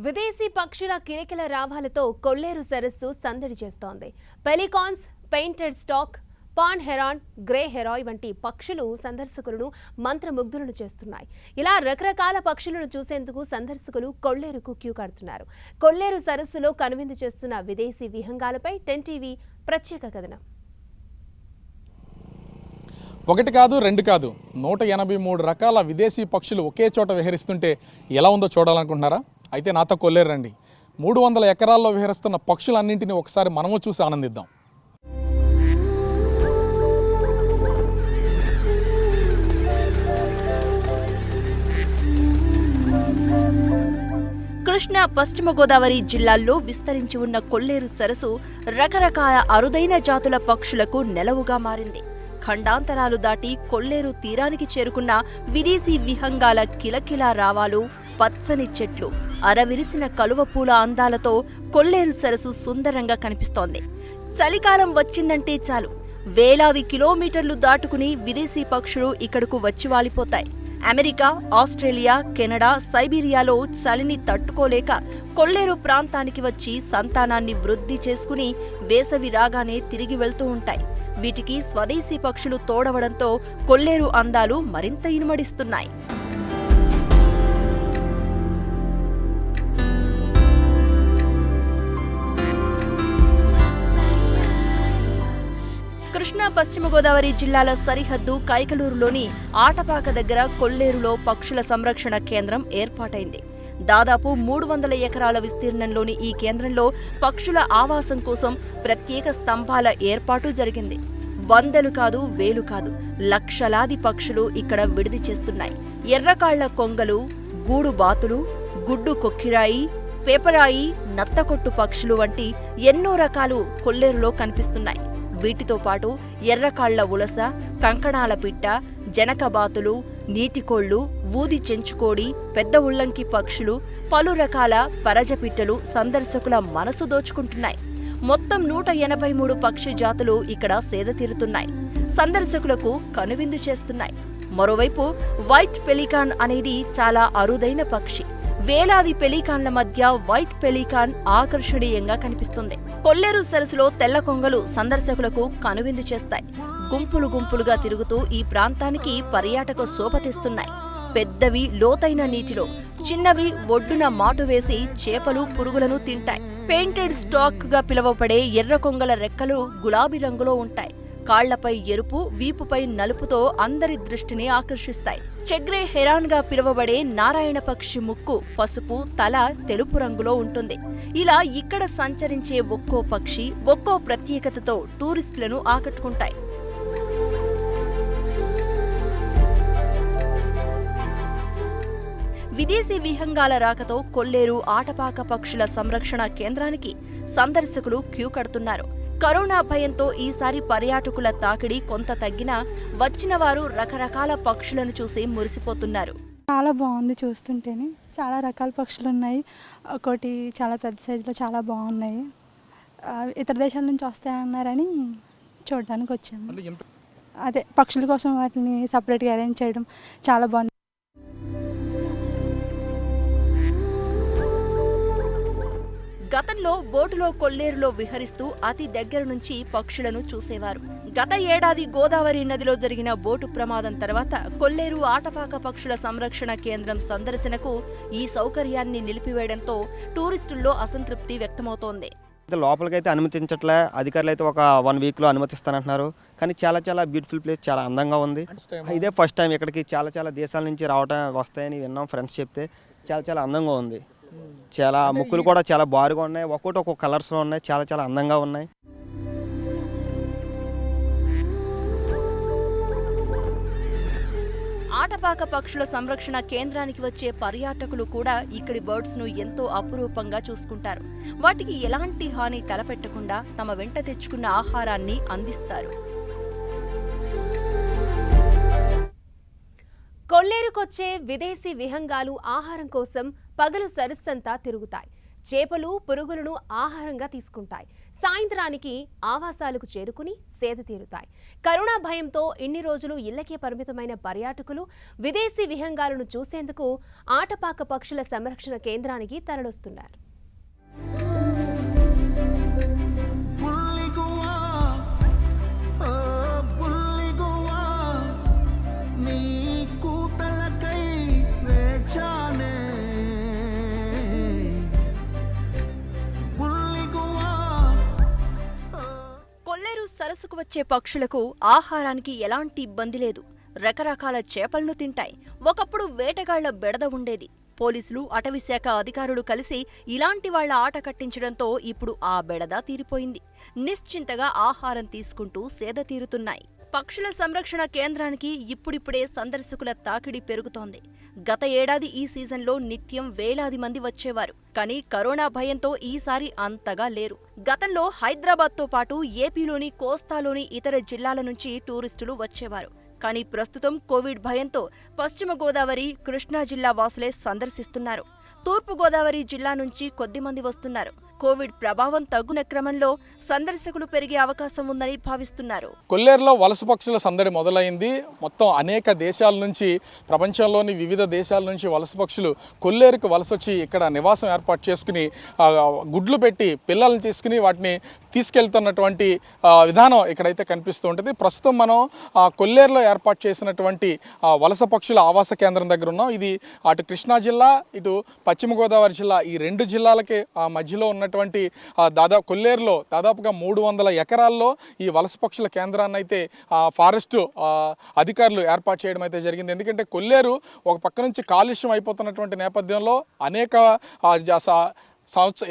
విదేశీ పక్షుల కిలకిల రావాలతో కొల్లేరు సరస్సు సందడి చేస్తోంది. Pelicans, painted stork, pond heron, grey heron వంటి పక్షులు సందర్శకులను మంత్రముగ్ధులను చేస్తున్నాయి. ఇలా రకరకాల పక్షులను చూసేందుకు సందర్శకులు కొల్లేరుకు క్యూ కడుతున్నారు. కొల్లేరు సరస్సులో కనువిందు చేస్తున్న విదేశీ విహంగాలపై 10 TV ప్రత్యేక కథనం. 1 కాదు 2 కాదు 183 రకాల విదేశీ పక్షులు ఒకే చోట విహరిస్తుంటే ఎలా ఉందో చూడాలనుకుంటున్నారా? అయితే నాతో కొల్లేరు రండి. 300 ఎకరాల్లో విహరిస్తున్న పక్షులన్నింటినీ ఒకసారి మనము చూసి ఆనందిద్దాం. కృష్ణా, పశ్చిమ గోదావరి జిల్లాల్లో విస్తరించి ఉన్న కొల్లేరు సరస్సు రకరకాల అరుదైన జాతుల పక్షులకు నెలవుగా మారింది. ఖండాంతరాలు దాటి కొల్లేరు తీరానికి చేరుకున్న విదేశీ విహంగాల కిలకిలా రావాలు, పచ్చని చెట్లు, అరవిరిసిన కలువ పూల అందాలతో కొల్లేరు సరస్సు సుందరంగా కనిపిస్తోంది. చలికాలం వచ్చిందంటే చాలు, వేలాది కిలోమీటర్లు దాటుకుని విదేశీ పక్షులు ఇక్కడకు వచ్చి వాలిపోతాయి. అమెరికా, ఆస్ట్రేలియా, కెనడా, సైబీరియాలో చలిని తట్టుకోలేక కొల్లేరు ప్రాంతానికి వచ్చి సంతానాన్ని వృద్ధి చేసుకుని వేసవి రాగానే తిరిగి వెళ్తూ ఉంటాయి. వీటికి స్వదేశీ పక్షులు తోడవడంతో కొల్లేరు అందాలు మరింత ఇనుమడిస్తున్నాయి. కృష్ణా, పశ్చిమ గోదావరి జిల్లాల సరిహద్దు కైకలూరులోని ఆటపాక దగ్గర కొల్లేరులో పక్షుల సంరక్షణ కేంద్రం ఏర్పాటైంది. దాదాపు 300 ఎకరాల విస్తీర్ణంలోని ఈ కేంద్రంలో పక్షుల ఆవాసం కోసం ప్రత్యేక స్తంభాల ఏర్పాటు జరిగింది. 100లు కాదు, 1000 కాదు, లక్షలాది పక్షులు ఇక్కడ విడిది చేస్తున్నాయి. ఎర్రకాళ్ల కొంగలు, గూడు బాతులు, గుడ్డు కొక్కిరాయి, పేపరాయి, నత్తకొట్టు పక్షులు వంటి ఎన్నో రకాలు కొల్లేరులో కనిపిస్తున్నాయి. వీటితో పాటు ఎర్రకాళ్ల ఉలస, కంకణాల పిట్ట, జనకబాతులు, నీటికోళ్లు, ఊది చెంచుకోడి, పెద్ద ఉల్లంకి పక్షులు, పలు రకాల పరజపిట్టలు సందర్శకుల మనసు దోచుకుంటున్నాయి. మొత్తం 183 పక్షి జాతులు ఇక్కడ సేద తీరుతున్నాయి, సందర్శకులకు కనువిందు చేస్తున్నాయి. మరోవైపు వైట్ పెలికాన్ అనేది చాలా అరుదైన పక్షి. వేలాది పెలికాన్ల మధ్య వైట్ పెలికాన్ ఆకర్షణీయంగా కనిపిస్తుంది. కొల్లేరు సరస్సులో తెల్ల కొంగలు సందర్శకులకు కనువిందు చేస్తాయి. గుంపులు గుంపులుగా తిరుగుతూ ఈ ప్రాంతానికి పర్యాటక శోభ తెస్తున్నాయి. పెద్దవి లోతైన నీటిలో, చిన్నవి ఒడ్డున మాటు వేసి చేపలు, పురుగులను తింటాయి. పెయింటెడ్ స్టాక్ గా పిలువబడే ఎర్ర కొంగల రెక్కలు గులాబీ రంగులో ఉంటాయి. కాళ్లపై ఎరుపు, వీపుపై నలుపుతో అందరి దృష్టిని ఆకర్షిస్తాయి. చెగ్రే హెరాన్ గా పిలువబడే నారాయణ పక్షి ముక్కు పసుపు, తల తెలుపు రంగులో ఉంటుంది. ఇలా ఇక్కడ సంచరించే ఒక్కో పక్షి ఒక్కో ప్రత్యేకతతో టూరిస్టులను ఆకట్టుకుంటాయి. విదేశీ విహంగాల రాకతో కొల్లేరు ఆటపాక పక్షుల సంరక్షణ కేంద్రానికి సందర్శకులు క్యూ కడుతున్నారు. కరోనా భయంతో ఈసారి పర్యాటకుల తాకిడి కొంత తగ్గినా వచ్చిన వారు రకరకాల పక్షులను చూసి మురిసిపోతున్నారు. చాలా బాగుంది చూస్తుంటేనే. చాలా రకాల పక్షులు ఉన్నాయి. ఒకటి చాలా పెద్ద సైజులో చాలా బాగున్నాయి. ఇతర దేశాల నుంచి వస్తాయన్నారని చూడడానికి వచ్చాము. అదే పక్షుల కోసం వాటిని సపరేట్గా అరేంజ్ చేయడం చాలా బాగుంది. గతంలో బోటులో కొల్లేరులో విహరిస్తూ అతి దగ్గర నుంచి పక్షులను చూసేవారు. గత ఏడాది గోదావరి నదిలో జరిగిన బోటు ప్రమాదం తర్వాత కొల్లేరు ఆటపాక పక్షుల సంరక్షణ కేంద్రం సందర్శనకు ఈ సౌకర్యాన్ని నిలిపివేయడంతో టూరిస్టుల్లో అసంతృప్తి వ్యక్తమవుతోంది. లోపలికైతే అనుమతించట్లే, అధికారులు అయితే ఒక 1 వీక్లో అనుమతిస్తానంటున్నారు. కానీ చాలా బ్యూటిఫుల్ ప్లేస్, చాలా అందంగా ఉంది. ఇదే ఫస్ట్ టైం ఇక్కడికి చాలా దేశాల నుంచి వస్తాయని విన్నాం, ఫ్రెండ్స్ చెప్తే. చాలా అందంగా ఉంది. చాలా ముక్కులు కూడా చాలా బారుగా ఉన్నాయి, ఒక్కొక్క కలర్స్లో ఉన్నాయి, చాలా అందంగా ఉన్నాయి. ఆటపాక పక్షుల సంరక్షణ కేంద్రానికి వచ్చే పర్యాటకులు కూడా ఇక్కడి బర్డ్స్ ను ఎంతో అపురూపంగా చూసుకుంటారు. వాటికి ఎలాంటి హాని తలపెట్టకుండా తమ వెంట తెచ్చుకున్న ఆహారాన్ని అందిస్తారు. కొల్లేరుకొచ్చే విదేశీ విహంగాలు ఆహారం కోసం పగలు సరస్సంతా తిరుగుతాయి. చేపలు, పురుగులను ఆహారంగా తీసుకుంటాయి. సాయంత్రానికి ఆవాసాలకు చేరుకుని సేద తీరుతాయి. కరోనా భయంతో ఇన్ని రోజులు ఇళ్లకే పరిమితమైన పర్యాటకులు విదేశీ విహంగాలను చూసేందుకు ఆటపాక పక్షుల సంరక్షణ కేంద్రానికి తరలిస్తున్నారు. కొల్లేరు సరస్సుకు వచ్చే పక్షులకు ఆహారానికి ఎలాంటి ఇబ్బంది లేదు. రకరకాల చేపలను తింటాయి. ఒకప్పుడు వేటగాళ్ల బెడద ఉండేది. పోలీసులు, అటవీశాఖ అధికారులు కలిసి ఇలాంటి వాళ్ల ఆట కట్టించడంతో ఇప్పుడు ఆ బెడద తీరిపోయింది. నిశ్చింతగా ఆహారం తీసుకుంటూ సేద తీరుతున్నాయి. పక్షుల సంరక్షణ కేంద్రానికి ఇప్పుడిప్పుడే సందర్శకుల తాకిడి పెరుగుతోంది. గత ఏడాది ఈ సీజన్లో నిత్యం వేలాది మంది వచ్చేవారు. కానీ కరోనా భయంతో ఈసారి అంతగా లేరు. గతంలో హైదరాబాద్తో పాటు ఏపీలోని కోస్తాలోని ఇతర జిల్లాల నుంచి టూరిస్టులు వచ్చేవారు. కానీ ప్రస్తుతం కోవిడ్ భయంతో పశ్చిమ గోదావరి, కృష్ణా జిల్లా వాసులే సందర్శిస్తున్నారు. తూర్పు గోదావరి జిల్లా నుంచి కొద్దిమంది వస్తున్నారు. కోవిడ్ ప్రభావం తగ్గున క్రమంలో సందర్శకులు పెరిగే అవకాశం ఉందని భావిస్తున్నారు. కొల్లేరులో వలస పక్షుల సందడి మొదలైంది. మొత్తం అనేక దేశాల నుంచి, ప్రపంచంలోని వివిధ దేశాల నుంచి వలస పక్షులు కొల్లేరుకు వలస వచ్చి ఇక్కడ నివాసం ఏర్పాటు చేసుకుని గుడ్లు పెట్టి పిల్లల్ని తీసుకుని వాటిని తీసుకెళ్తున్నటువంటి విధానం ఇక్కడైతే కనిపిస్తూ ఉంటుంది. ప్రస్తుతం మనం కొల్లేరులో ఏర్పాటు చేసినటువంటి వలస పక్షుల ఆవాస కేంద్రం దగ్గర ఉన్నాం. ఇది అటు కృష్ణా జిల్లా, ఇటు పశ్చిమ గోదావరి జిల్లా, ఈ 2 జిల్లాలకి మధ్యలో ఉన్నటువంటి కొల్లేరులో దాదాపుగా 300 ఎకరాల్లో ఈ వలస పక్షుల కేంద్రాన్ని అయితే ఫారెస్ట్ అధికారులు ఏర్పాటు చేయడం అయితే జరిగింది. ఎందుకంటే కొల్లేరు ఒక పక్క నుంచి కాలుష్యం అయిపోతున్నటువంటి నేపథ్యంలో అనేక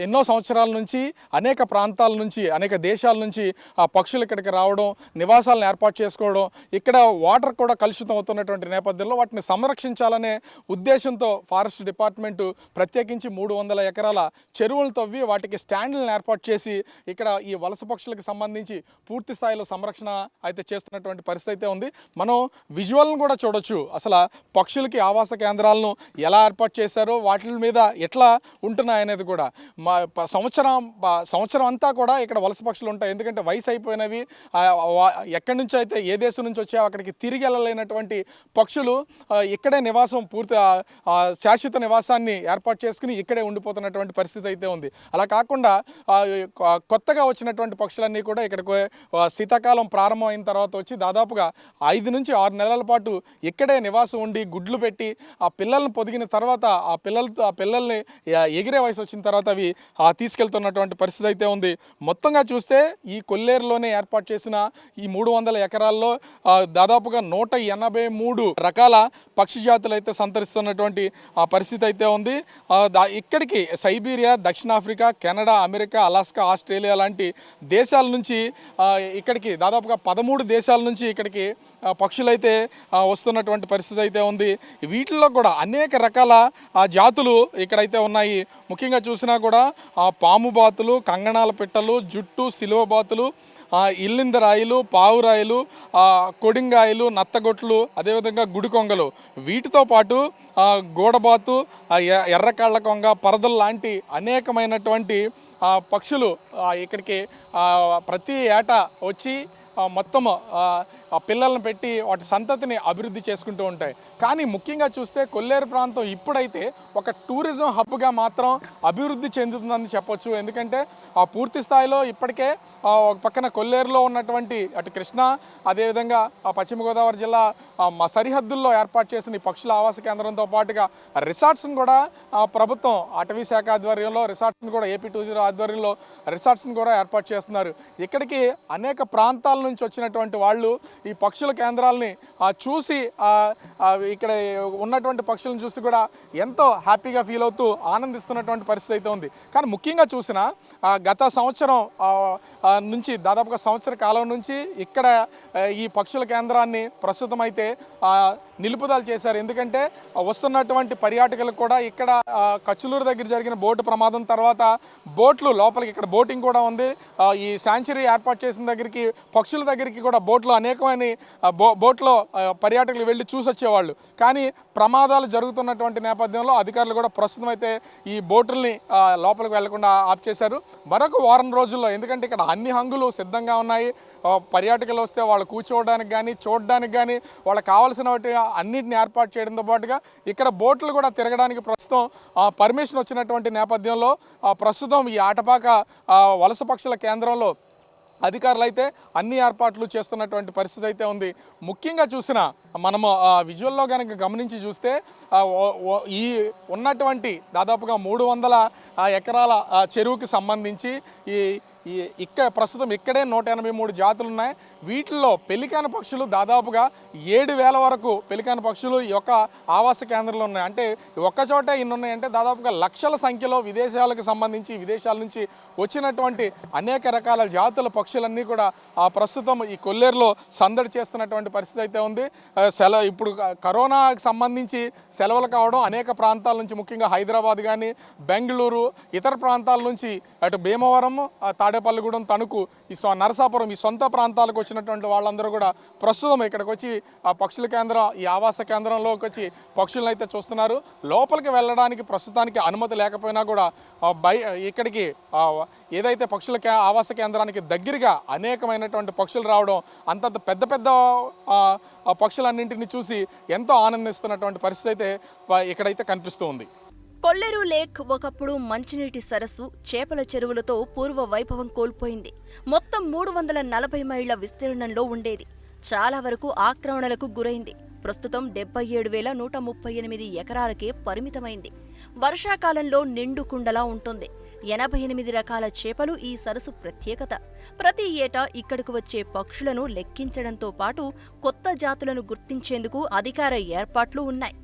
ఎన్నో సంవత్సరాల నుంచి అనేక ప్రాంతాల నుంచి అనేక దేశాల నుంచి ఆ పక్షులు ఇక్కడికి రావడం, నివాసాలను ఏర్పాటు చేసుకోవడం, ఇక్కడ వాటర్ కూడా కలుషితం అవుతున్నటువంటి నేపథ్యంలో వాటిని సంరక్షించాలనే ఉద్దేశంతో ఫారెస్ట్ డిపార్ట్మెంటు ప్రత్యేకించి 300 ఎకరాల చెరువులు తవ్వి వాటికి స్టాండ్లను ఏర్పాటు చేసి ఇక్కడ ఈ వలస పక్షులకు సంబంధించి పూర్తి స్థాయిలో సంరక్షణ అయితే చేస్తున్నటువంటి పరిస్థితి అయితే ఉంది. మనం విజువల్ను కూడా చూడొచ్చు. అసలు పక్షులకి ఆవాస కేంద్రాలను ఎలా ఏర్పాటు చేశారో, వాటి మీద ఎట్లా ఉంటున్నాయనేది కూడా సంవత్సరం అంతా కూడా ఇక్కడ వలస పక్షులు ఉంటాయి. ఎందుకంటే వయసు అయిపోయినవి, ఎక్కడి నుంచి అయితే ఏ దేశం నుంచి వచ్చాయో అక్కడికి తిరిగి వెళ్ళలేనటువంటి పక్షులు ఇక్కడే నివాసం శాశ్వత నివాసాన్ని ఏర్పాటు చేసుకుని ఇక్కడే ఉండిపోతున్నటువంటి పరిస్థితి అయితే ఉంది. అలా కాకుండా కొత్తగా వచ్చినటువంటి పక్షులన్నీ కూడా ఇక్కడికి శీతాకాలం ప్రారంభం అయిన తర్వాత వచ్చి దాదాపుగా 5 నుంచి 6 నెలల పాటు ఇక్కడే నివాసం ఉండి గుడ్లు పెట్టి ఆ పిల్లల్ని పొదిగిన తర్వాత ఆ పిల్లల్ని ఎగిరే వయసు వచ్చిన తర్వాత అవి తీసుకెళ్తున్నటువంటి పరిస్థితి అయితే ఉంది. మొత్తంగా చూస్తే ఈ కొల్లేరులోనే ఏర్పాటు చేసిన ఈ 300 ఎకరాల్లో దాదాపుగా 183 రకాల పక్షి జాతులు అయితే సంతరిస్తున్నటువంటి పరిస్థితి అయితే ఉంది. ఇక్కడికి సైబీరియా, దక్షిణాఫ్రికా, కెనడా, అమెరికా, అలాస్కా, ఆస్ట్రేలియా లాంటి దేశాల నుంచి ఇక్కడికి దాదాపుగా 13 దేశాల నుంచి ఇక్కడికి పక్షులైతే వస్తున్నటువంటి పరిస్థితి అయితే ఉంది. వీటిల్లో కూడా అనేక రకాల జాతులు ఇక్కడైతే ఉన్నాయి. ముఖ్యంగా చూసినా కూడా పాము బాతులు, కంగణాల పిట్టలు, జుట్టు, సిలువ బాతులు, ఇల్లిందరాయిలు, పావురాయిలు, కొడింగాయలు, నత్తగొట్లు, అదేవిధంగా గుడికొంగలు, వీటితో పాటు గోడబాతు, ఎర్రకాళ్ళ కొంగ, పరదలు లాంటి అనేకమైనటువంటి పక్షులు ఇక్కడికి ప్రతి ఏటా వచ్చి మొత్తం పిల్లలను పెట్టి వాటి సంతతిని అభివృద్ధి చేసుకుంటూ ఉంటాయి. కానీ ముఖ్యంగా చూస్తే కొల్లేరు ప్రాంతం ఇప్పుడైతే ఒక టూరిజం హబ్గా మాత్రం అభివృద్ధి చెందుతుందని చెప్పొచ్చు. ఎందుకంటే పూర్తి స్థాయిలో ఇప్పటికే ఒక పక్కన కొల్లేరులో ఉన్నటువంటి అటు కృష్ణా, అదేవిధంగా పశ్చిమ గోదావరి జిల్లా సరిహద్దుల్లో ఏర్పాటు చేసిన ఈ పక్షుల ఆవాస కేంద్రంతో పాటుగా రిసార్ట్స్ని కూడా ప్రభుత్వం అటవీ శాఖ ఆధ్వర్యంలో రిసార్ట్స్ని కూడా ఏపీ టూరిజం ఆధ్వర్యంలో రిసార్ట్స్ని కూడా ఏర్పాటు చేస్తున్నారు. ఇక్కడికి అనేక ప్రాంతాల నుంచి వచ్చినటువంటి వాళ్ళు ఈ పక్షుల కేంద్రాలని చూసి ఇక్కడ ఉన్నటువంటి పక్షులను చూసి కూడా ఎంతో హ్యాపీగా ఫీల్ అవుతూ ఆనందిస్తున్నటువంటి పరిస్థితి అయితే ఉంది. కానీ ముఖ్యంగా చూసిన గత సంవత్సరం నుంచి దాదాపుగా సంవత్సర కాలం నుంచి ఇక్కడ ఈ పక్షుల కేంద్రాన్ని ప్రస్తుతం అయితే నిలుపుదల చేశారు. ఎందుకంటే వస్తున్నటువంటి పర్యాటకులకు కూడా ఇక్కడ కచ్చులూరు దగ్గర జరిగిన బోటు ప్రమాదం తర్వాత బోట్లు లోపలికి ఇక్కడ బోటింగ్ కూడా ఉంది. ఈ శాంచురీ ఏర్పాటు చేసిన దగ్గరికి పక్షుల దగ్గరికి కూడా బోట్లు అనేకమైన బోట్లో పర్యాటకులు వెళ్ళి చూసి వచ్చేవాళ్ళు. కానీ ప్రమాదాలు జరుగుతున్నటువంటి నేపథ్యంలో అధికారులు కూడా ప్రస్తుతం అయితే ఈ బోటుల్ని లోపలికి వెళ్లకుండా ఆప్ చేశారు. మరొక వారం రోజుల్లో, ఎందుకంటే ఇక్కడ అన్ని హంగులు సిద్ధంగా ఉన్నాయి, పర్యాటకులు వస్తే వాళ్ళు కూర్చోవడానికి కానీ చూడడానికి కానీ వాళ్ళకి కావాల్సిన అన్నింటిని ఏర్పాటు చేయడంతో పాటుగా ఇక్కడ బోట్లు కూడా తిరగడానికి ప్రస్తుతం పర్మిషన్ వచ్చినటువంటి నేపథ్యంలో ప్రస్తుతం ఈ ఆటపాక వలస పక్షుల కేంద్రంలో అధికారులు అయితే అన్ని ఏర్పాట్లు చేస్తున్నటువంటి పరిస్థితి అయితే ఉంది. ముఖ్యంగా చూసిన మనము విజువల్లో కనుక గమనించి చూస్తే ఈ ఉన్నటువంటి దాదాపుగా 300 ఎకరాల చెరువుకి సంబంధించి ప్రస్తుతం ఇక్కడే 183 జాతులు ఉన్నాయి. వీటిల్లో పెలికాన పక్షులు దాదాపుగా 7,000 వరకు పెలికాన పక్షులు ఈ యొక్క ఆవాస కేంద్రంలో ఉన్నాయి. అంటే ఒక్కచోటే ఇన్ని ఉన్నాయంటే దాదాపుగా లక్షల సంఖ్యలో విదేశాలకు సంబంధించి విదేశాల నుంచి వచ్చినటువంటి అనేక రకాల జాతుల పక్షులన్నీ కూడా ప్రస్తుతం ఈ కొల్లేరులో సందడి చేస్తున్నటువంటి పరిస్థితి అయితే ఉంది. ఇప్పుడు కరోనాకి సంబంధించి సెలవులు కావడం అనేక ప్రాంతాల నుంచి, ముఖ్యంగా హైదరాబాద్ కానీ బెంగళూరు, ఇతర ప్రాంతాల నుంచి అటు భీమవరం, తాడేపల్లిగూడెం, తణుకు, ఈ నరసాపురం, ఈ సొంత ప్రాంతాలకు వచ్చినటువంటి వాళ్ళందరూ కూడా ప్రస్తుతం ఇక్కడికి వచ్చి ఆ పక్షుల కేంద్రం, ఈ ఆవాస కేంద్రంలోకి వచ్చి పక్షులను అయితే చూస్తున్నారు. లోపలికి వెళ్ళడానికి ప్రస్తుతానికి అనుమతి లేకపోయినా కూడా ఇక్కడికి ఏదైతే పక్షుల ఆవాస కేంద్రానికి దగ్గరగా అనేకమైనటువంటి పక్షులు రావడం, అంత పెద్ద పెద్ద పక్షులన్నింటినీ చూసి ఎంతో ఆనందిస్తున్నటువంటి పరిస్థితి అయితే ఇక్కడైతే కనిపిస్తూ ఉంది. కొల్లేరు లేక్ ఒకప్పుడు మంచినీటి సరస్సు, చేపల చెరువులతో పూర్వ వైభవం కోల్పోయింది. మొత్తం 340 మైళ్ల విస్తీర్ణంలో ఉండేది. చాలా వరకు ఆక్రమణలకు గురైంది. ప్రస్తుతం 77,138 ఎకరాలకే పరిమితమైంది. వర్షాకాలంలో నిండు కుండలా ఉంటుంది. 88 రకాల చేపలు ఈ సరస్సు ప్రత్యేకత. ప్రతి ఏటా ఇక్కడకు వచ్చే పక్షులను లెక్కించడంతో పాటు కొత్త జాతులను గుర్తించేందుకు అధికార ఏర్పాట్లు ఉన్నాయి.